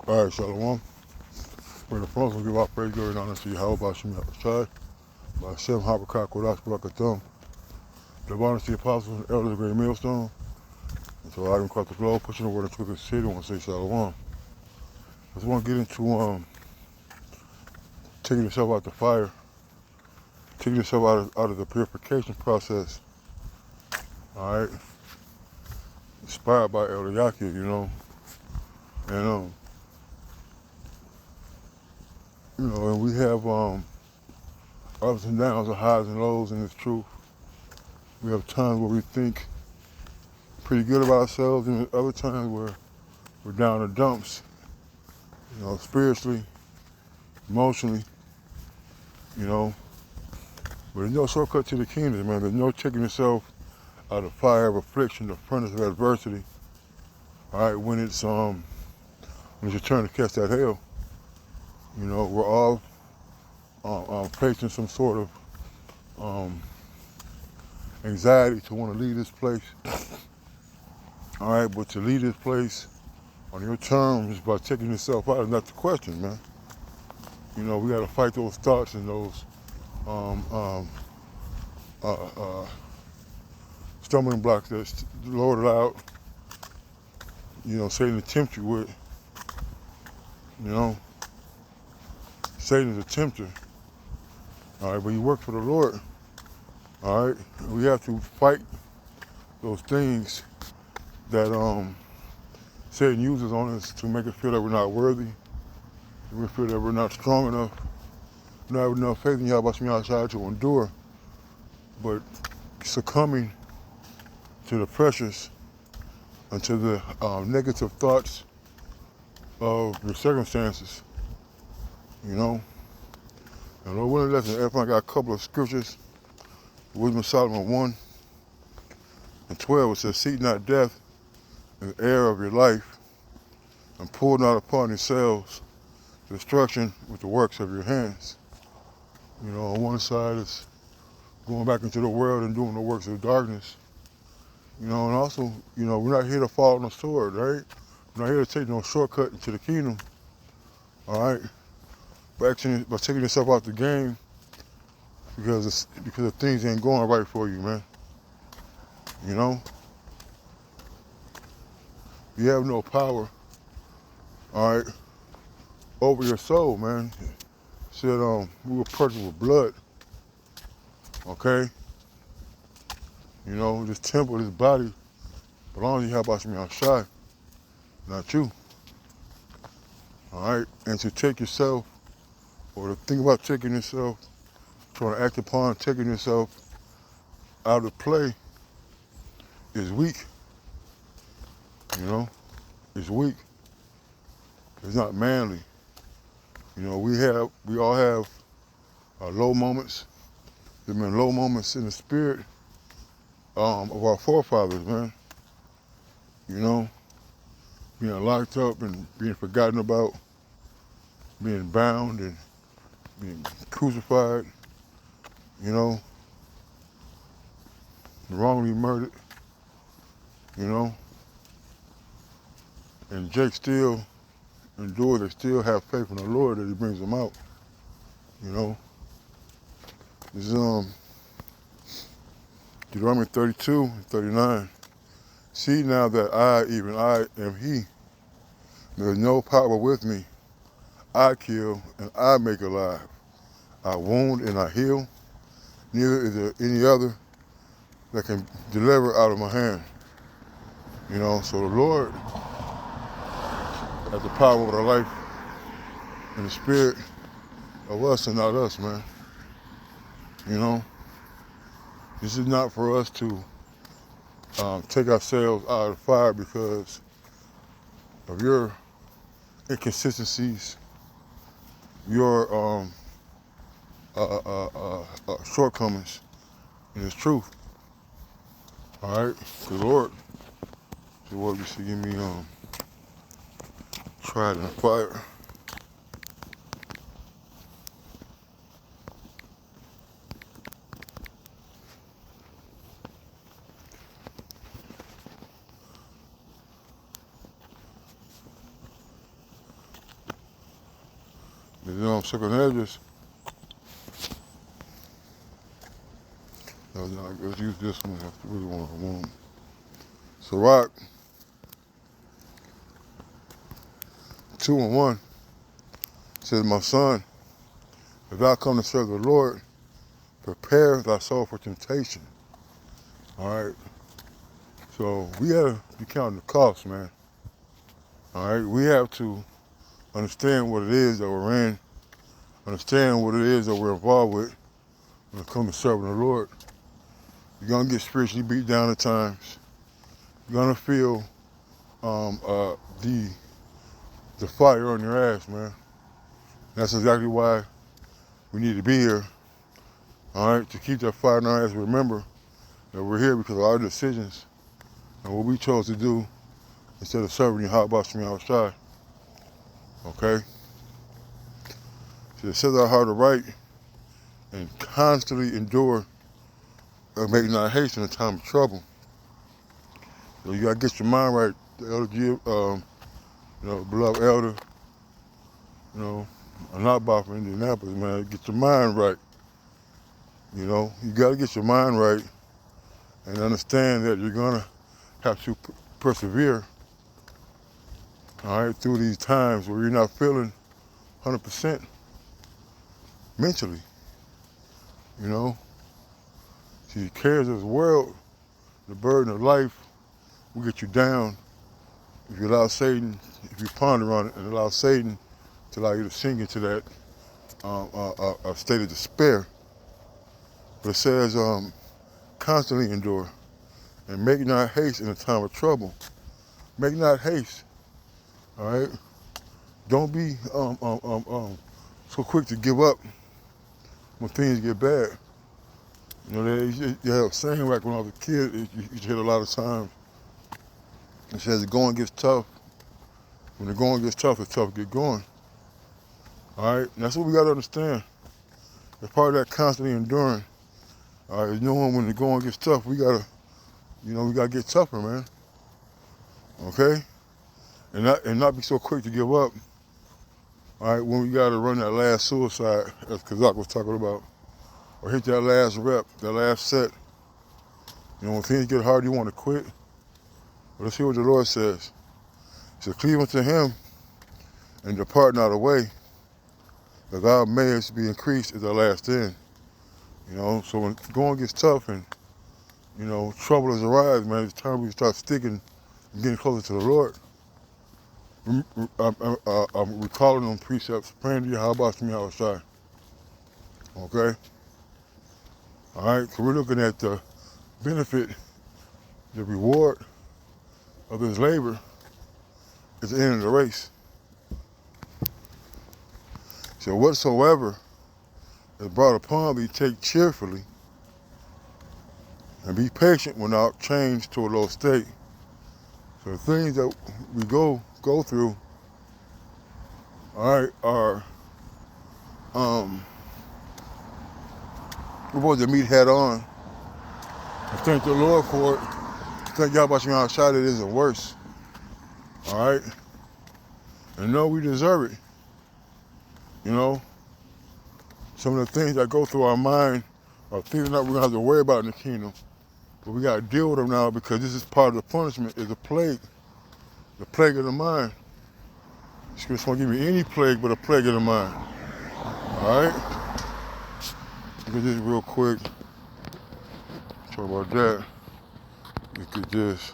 All right, Shalom. We're in the front, we'll give our praise, glory, and honor to Yahweh, Bashim Yahushai, by Shem, Habakkuk, Kodash, Barakathum, the honor to the apostles and elders of the great millstone, and to all them across the globe, pushing the word into the city, I want to say Shalom. I just want to get into taking yourself out the fire, taking yourself out of the purification process, all right, inspired by Elder Yaki, and, and we have ups and downs, and highs and lows in this truth. We have times where we think pretty good about ourselves, and other times where we're down in the dumps, spiritually, emotionally, But there's no shortcut to the kingdom, man. There's no taking yourself out of the fire of affliction, the furnace of adversity. All right, when it's your turn to catch that hell, we're all facing some sort of anxiety to want to leave this place. All right, but to leave this place on your terms by taking yourself out is not the question, man. We got to fight those thoughts and those stumbling blocks that the Lord allowed, Satan to tempt you with. Satan is a tempter. All right, but you work for the Lord. All right, we have to fight those things that Satan uses on us to make us feel that we're not worthy, we feel that we're not strong enough, not have enough faith in Yahweh Shai to endure, but succumbing to the pressures and to the negative thoughts of your circumstances, And Lord willing, lesson, I got a couple of scriptures. Wisdom of Solomon 1 and 12, it says, seek not death in the air of your life, and pour not upon yourselves destruction with the works of your hands. On one side is going back into the world and doing the works of darkness. And also, we're not here to fall on the sword, right? We're not here to take no shortcut into the kingdom, all right? By taking yourself out the game because things ain't going right for you, man. You have no power, all right, over your soul, man. It said we were purchased with blood, okay? This temple, this body belongs to you. How about me outside? Not you. All right? And to take yourself, or to think about taking yourself, trying to act upon taking yourself out of play is weak. It's weak. It's not manly. We all have our low moments. There've been low moments in the spirit of our forefathers, man. Being locked up and being forgotten about, being bound and being crucified, wrongly murdered, and Jake still endure, they still have faith in the Lord that he brings them out. This is Deuteronomy 32 and 39. See now that even I am he. There is no power with me. I kill and I make alive. I wound and I heal. Neither is there any other that can deliver out of my hand. So the Lord has the power over the life and the spirit of us and not us, man. This is not for us to take ourselves out of the fire because of your inconsistencies, your shortcomings in His truth. All right, the Lord used to give me tried in the fire. Second edges. Let's use this one. That's really what I want. Sirach 2:1 says, "My son, if thou come to serve the Lord, prepare thy soul for temptation." All right. So we gotta be counting the cost, man. All right. We have to understand what it is that we're in, understand what it is that we're involved with when it comes to serving the Lord. You're gonna get spiritually beat down at times. You're gonna feel the fire on your ass, man. That's exactly why we need to be here. All right, to keep that fire in our ass. Remember that we're here because of our decisions and what we chose to do instead of serving you hot box me outside. Okay? So it says our heart right and constantly endure and make not haste in a time of trouble. So you gotta get your mind right. The elder, beloved elder, I'm not about from Indianapolis, man. Get your mind right. You gotta get your mind right and understand that you're gonna have to persevere, all right, through these times where you're not feeling 100% mentally. See, the cares of this world, the burden of life will get you down if you ponder on it and allow Satan to allow you to sink into that state of despair. But it says, constantly endure and make not haste in a time of trouble. Make not haste, all right? Don't be so quick to give up when things get bad. They have a saying back when I was a kid, you hear a lot of times. It says the going gets tough. When the going gets tough, it's tough to get going. All right, and that's what we got to understand. As part of that constantly enduring, all right, knowing when the going gets tough, we gotta get tougher, man. Okay, and not be so quick to give up. All right, when we gotta run that last suicide, as Kazak was talking about, or hit that last rep, that last set. When things get hard, you want to quit. But let's hear what the Lord says. He said, "Cleave unto Him and depart not away, that thou mayest be increased at the last end." So when going gets tough and trouble has arrived, man, it's time we start sticking and getting closer to the Lord. I'm recalling them precepts, praying to you, how about me outside? Okay? All right, so we're looking at the benefit, the reward of this labor at the end of the race. So whatsoever is brought upon thee, take cheerfully, and be patient without change to a low state. So the things that we go through, all right, are we're supposed to meet head on. I thank the Lord for it. Thank y'all about you outside it isn't worse. All right? And know we deserve it. Some of the things that go through our mind are things that we're going to have to worry about in the kingdom. But we got to deal with them now because this is part of the punishment, is a plague. The plague of the mind. It's just won't give me any plague but a plague of the mind. All right? Look at this real quick. Talk about that. Look at this.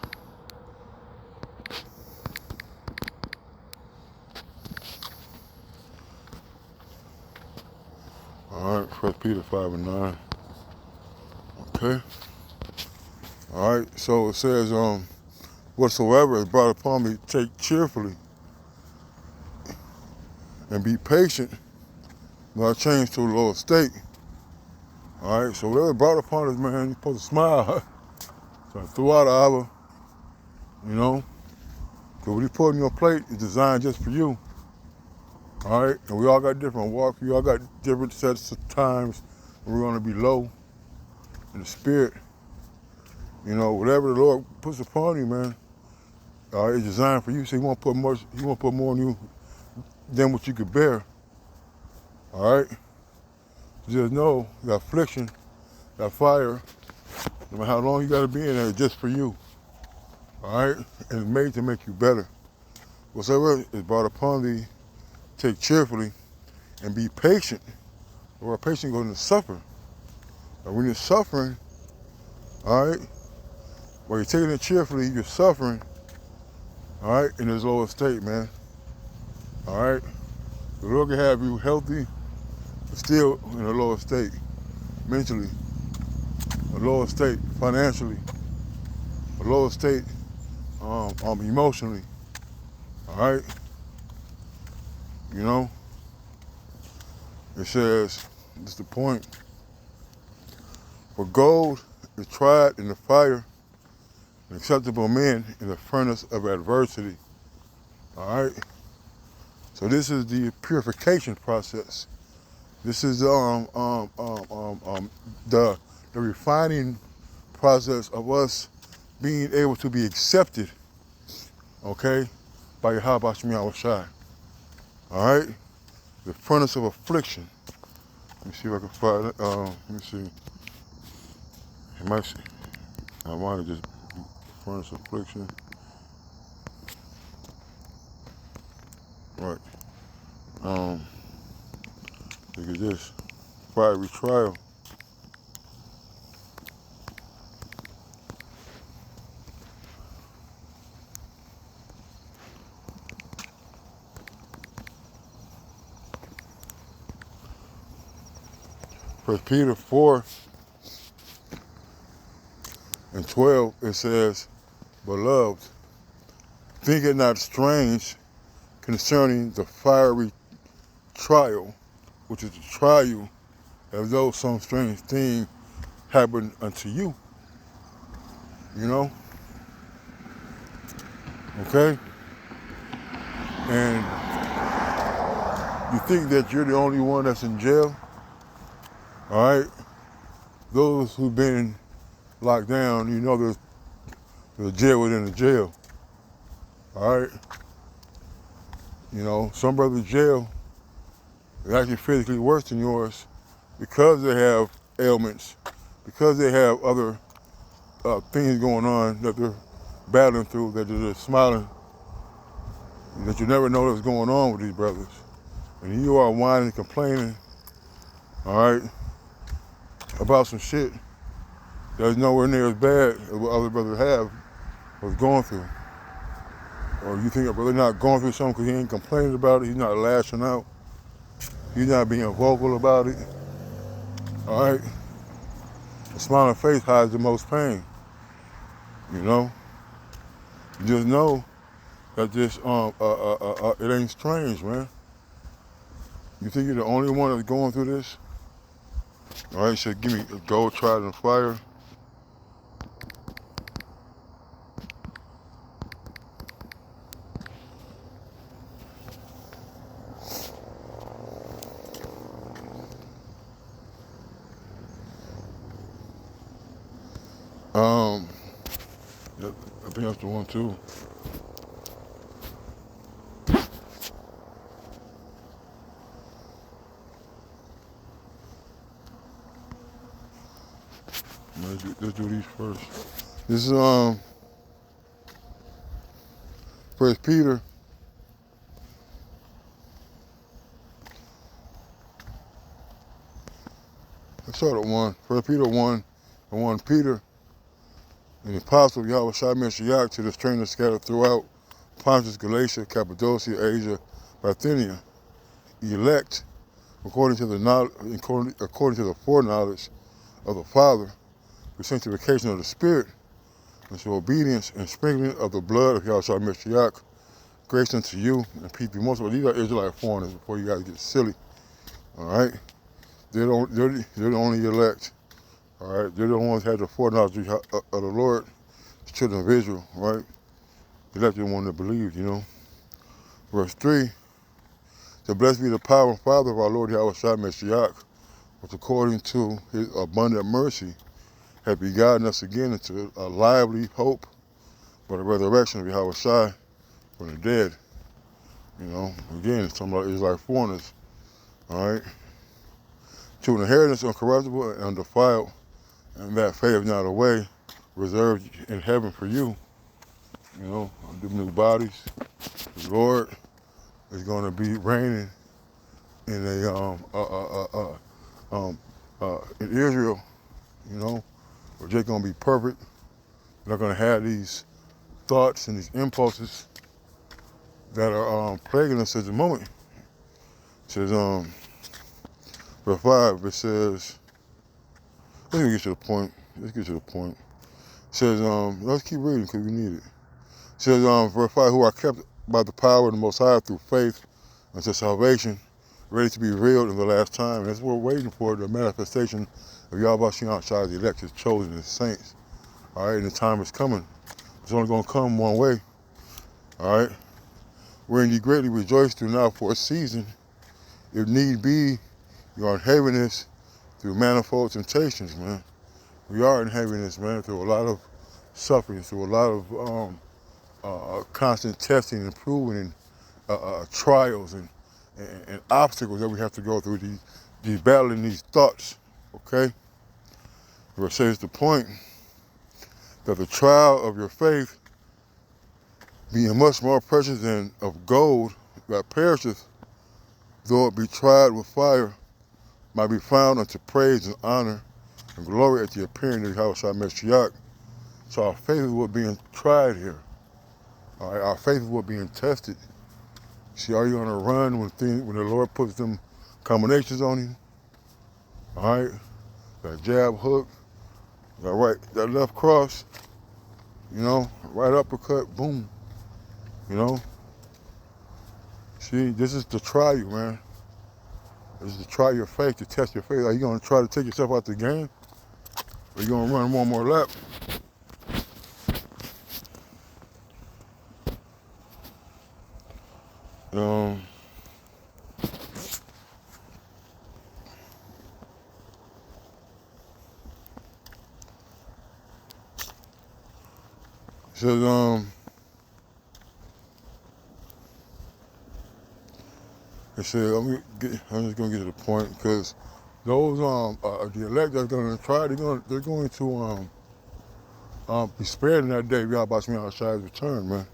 All right, 1 Peter 5:9. Okay. All right, so it says, whatsoever is brought upon me, take cheerfully and be patient when I change to a lower state. All right, so whatever brought upon us, man, you're supposed to smile. So throughout the hour, because what he put on your plate is designed just for you. All right, and we all got different walks. We all got different sets of times when we're going to be low in the spirit. Whatever the Lord puts upon you, man, it's designed for you. So He won't put more on you than what you could bear. All right? Just know that affliction, that fire, no matter how long you got to be in there, it's just for you. All right? And it's made to make you better. Whatsoever is brought upon thee, take cheerfully and be patient. Or a patient going to suffer. And when you're suffering, all right, while you're taking it cheerfully, you're suffering, all right, in this lower state, man. All right? The Lord can have you healthy, but still in a lower state, mentally, a lower state financially, a lower state emotionally. All right? You know, it says, this is the point, for gold is tried in the fire, and acceptable men in the furnace of adversity. All right? So this is the purification process. This is the refining process of us being able to be accepted, okay, by Yahweh Shemi Awashai. All right? The furnace of affliction. Let me see if I can find it. Let me see. It might, I want to just furnace of affliction. Right. Look at this. Fiery trial. First Peter 4:12, it says, beloved, think it not strange concerning the fiery trial, which is to try you, as though some strange thing happened unto you. You know? Okay? And you think that you're the only one that's in jail? All right? Those who've been locked down, you know there's a jail within the jail. All right? You know, some brothers' jail is actually physically worse than yours because they have ailments, because they have other things going on that they're battling through, that they're just smiling, that you never know what's going on with these brothers. And you are whining and complaining, all right, about some shit that's nowhere near as bad as what other brothers have was going through. Or you think a brother not going through something because he ain't complaining about it, he's not lashing out, he's not being vocal about it, all right? A smiling face hides the most pain, you know? Just know that this, it ain't strange, man. You think you're the only one that's going through this? All right, so give me a gold tried in the fire. I think that's the one too. Let's do these first. This is First Peter. Let's start at 1. First Peter 1 and 1. Peter, the apostle of Yahweh Shai Mashiach, to the strangers scattered throughout Pontus, Galatia, Cappadocia, Asia, Bithynia, elect according to the foreknowledge of the Father, the sanctification of the Spirit, and to obedience and sprinkling of the blood of Yahweh Shai Mashiach, grace unto you and peace be multiplied. These are Israelite foreigners before you guys get silly. All right? They're the only elect. All right? They're the ones that had the foreknowledge of the Lord, the children of Israel, right? The elected one that believed, you know. Verse 3, so blessed be the power and Father of our Lord Yahweh Shai Mashiach, which according to his abundant mercy hath begotten us again into a lively hope by the resurrection of Yahweh Shai from the dead. You know, again, it's talking about Israelite foreigners, all right? to an inheritance uncorruptible and undefiled, and that fadeth not away, reserved in heaven for you. You know, the new bodies. The Lord is going to be reigning in in Israel. You know, where they're going to be perfect. They're going to have these thoughts and these impulses that are plaguing us at the moment. It says, verse 5, it says, let's get to the point. It says, let's keep reading because we need it. It says, verse 5, who are kept by the power of the Most High through faith unto salvation, ready to be revealed in the last time. And that's what we're waiting for, the manifestation of Yahweh Shai, the elect, his chosen, his saints. All right, and the time is coming. It's only going to come one way. All right, wherein ye greatly rejoice through now for a season, if need be, you are in heaviness through manifold temptations, man. We are in heaviness, man, through a lot of suffering, through a lot of constant testing and proving and trials and obstacles that we have to go through, these battling these thoughts, okay? It says the point that the trial of your faith, being much more precious than of gold that perisheth, though it be tried with fire, might be found unto praise and honor and glory at the appearing of Yahweh Mashiach. So our faith is what's being tried here. All right, our faith is what's being tested. See, are you on a run when the Lord puts them combinations on you? All right, that jab hook, that left cross, you know, right uppercut, boom, you know. See, this is to try you, man. This is to try your faith, to test your faith. Are you going to try to take yourself out the game? Or are you going to run one more lap? It says, I'm just gonna get to the point because those the elect that's gonna try, they're going to be spared in that day. Yahweh Shai's return, man.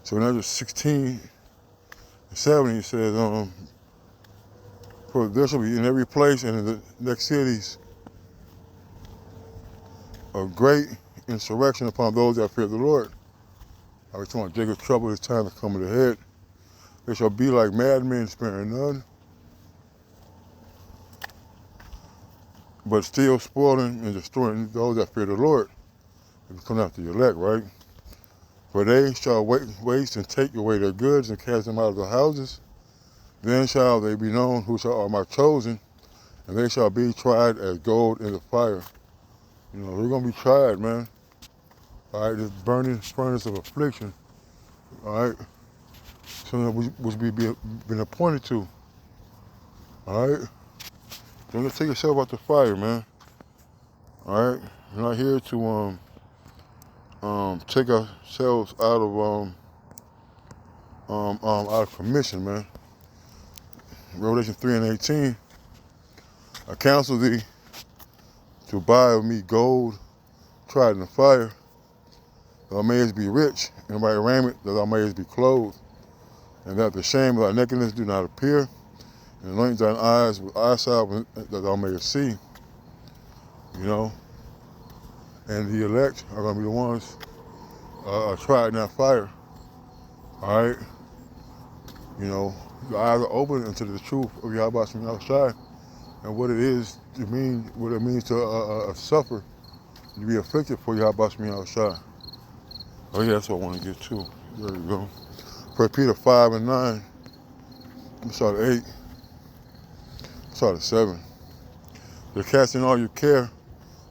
So in Ezra 16:70, it says, for there shall be in every place and in the next cities a great insurrection upon those that fear the Lord. I was talking about Jacob's trouble, his time is coming ahead. They shall be like madmen, sparing none, but still spoiling and destroying those that fear the Lord. If you come after the elect, right? For they shall waste and take away their goods and cast them out of the houses. Then shall they be known who are my chosen, and they shall be tried as gold in the fire. You know, they're going to be tried, man. All right, this burning furnace of affliction. All right, something which we been appointed to. All right, don't take yourself out the fire, man. All right, we're not here to take ourselves out of commission, man. Revelation 3:18. I counsel thee to buy of me gold tried in the fire, that thou mayest be rich, and by raiment that thou mayest be clothed, and that the shame of thy nakedness do not appear, and anoint thine eyes with eye salve that thou mayest see. You know, and the elect are going to be the ones tried in that fire. All right, you know, your eyes are open into the truth of Yahweh Shai and what it is to mean, what it means to suffer, to be afflicted for Yahweh Shai. Oh yeah, that's what I want to get to. There you go. 1 Peter 5:9. I'm sorry, 8. I'm sorry, 7. You're casting all your care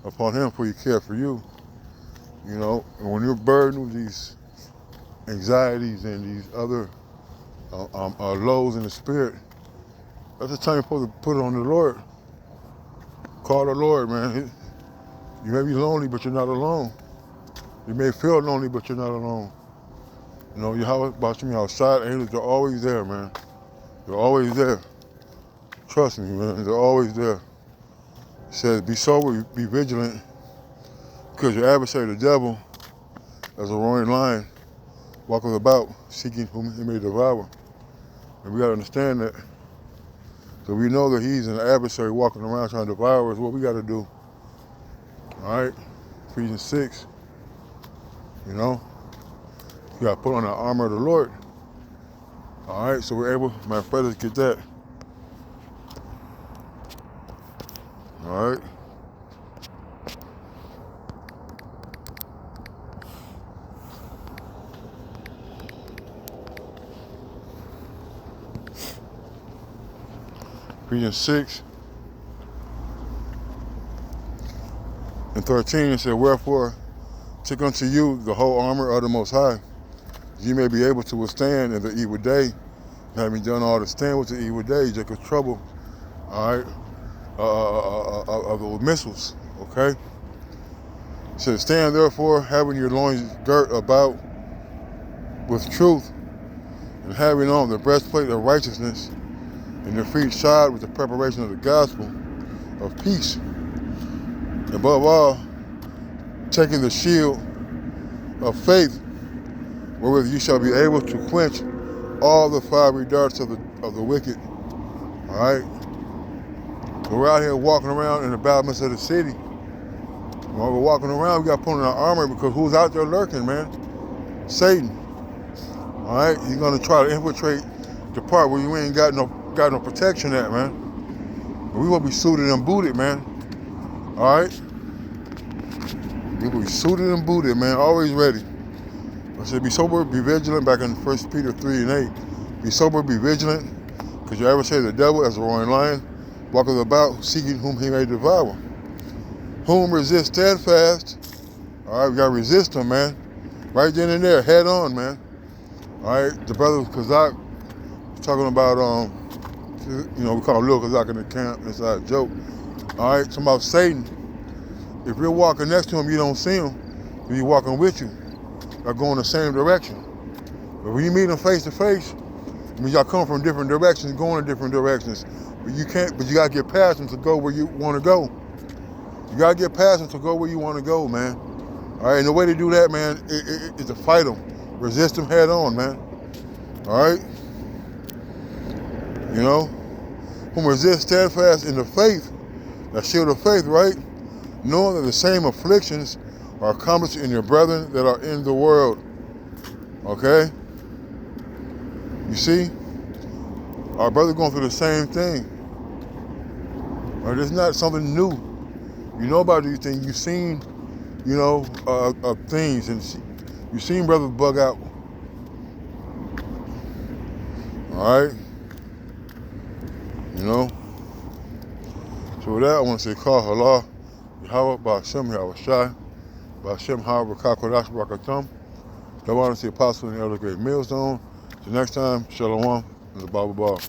upon him, for he cares for you. You know, and when you're burdened with these anxieties and these other lows in the spirit, that's the time you're supposed to put it on the Lord. Call the Lord, man. You may be lonely, but you're not alone. You may feel lonely, but you're not alone. You know, outside angels, they're always there, man. They're always there, Trust me, man. They're always there. It says, be sober, be vigilant, because your adversary, the devil, as a roaring lion, walketh about, seeking whom he may devour. And we got to understand that. So we know that he's an adversary walking around trying to devour us. What we got to do, all right? Ephesians 6, you know? You got to put on the armor of the Lord. All right, so we're able, my brothers, get that. All right. Ephesians 6 and 13, it said, wherefore, take unto you the whole armor of the Most High, that you may be able to withstand in the evil day, having done all to stand with the evil day, just a trouble, all right, of those missiles, okay? It says, stand therefore, having your loins girt about with truth, and having on the breastplate of righteousness, and your feet shod with the preparation of the gospel of peace. Above all, taking the shield of faith, wherewith you shall be able to quench all the fiery darts of the wicked. All right? So we're out here walking around in the battlements of the city. While we're walking around, we got to put on our armor, because who's out there lurking, man? Satan. All right? He's going to try to infiltrate the part where you ain't got no protection at, man. But we will be suited and booted, man. All right? We will be suited and booted, man. Always ready. I said, be sober, be vigilant, back in 1 Peter 3 and 8. Be sober, be vigilant, because you ever say the devil, as a roaring lion, walketh about, seeking whom he may devour. Whom resist steadfast. All right, we got to resist him, man. Right then and there, head on, man. All right, the brother Kazak talking about, you know, we call him Lil Kazak in the camp. It's a joke. All right, talking about Satan. If you're walking next to him, you don't see him. If he's walking with you, they're going the same direction. But when you meet him face to face, I mean, y'all come from different directions, going in different directions. But you can't. But you gotta get past him to go where you want to go. You gotta get past him to go where you want to go, man. All right, and the way to do that, man, is to fight him, resist him head on, man. All right. You know, whom resist steadfast in the faith, that shield of faith, right? Knowing that the same afflictions are accomplished in your brethren that are in the world. Okay? You see? Our brother going through the same thing. Right? It's not something new. You know about these things. You've seen, you know, things, and you've seen brothers bug out. All right? You know? So with that, I want to say, call Allah, Yahweh, Ba'ashem, Yahweh Shai, Ba'ashem, Ha'ar, B'Kakodash, B'Rakatum. I want to see Apostle in the Elder Great Millstone. Till next time, Shalom, and the Bible Ball.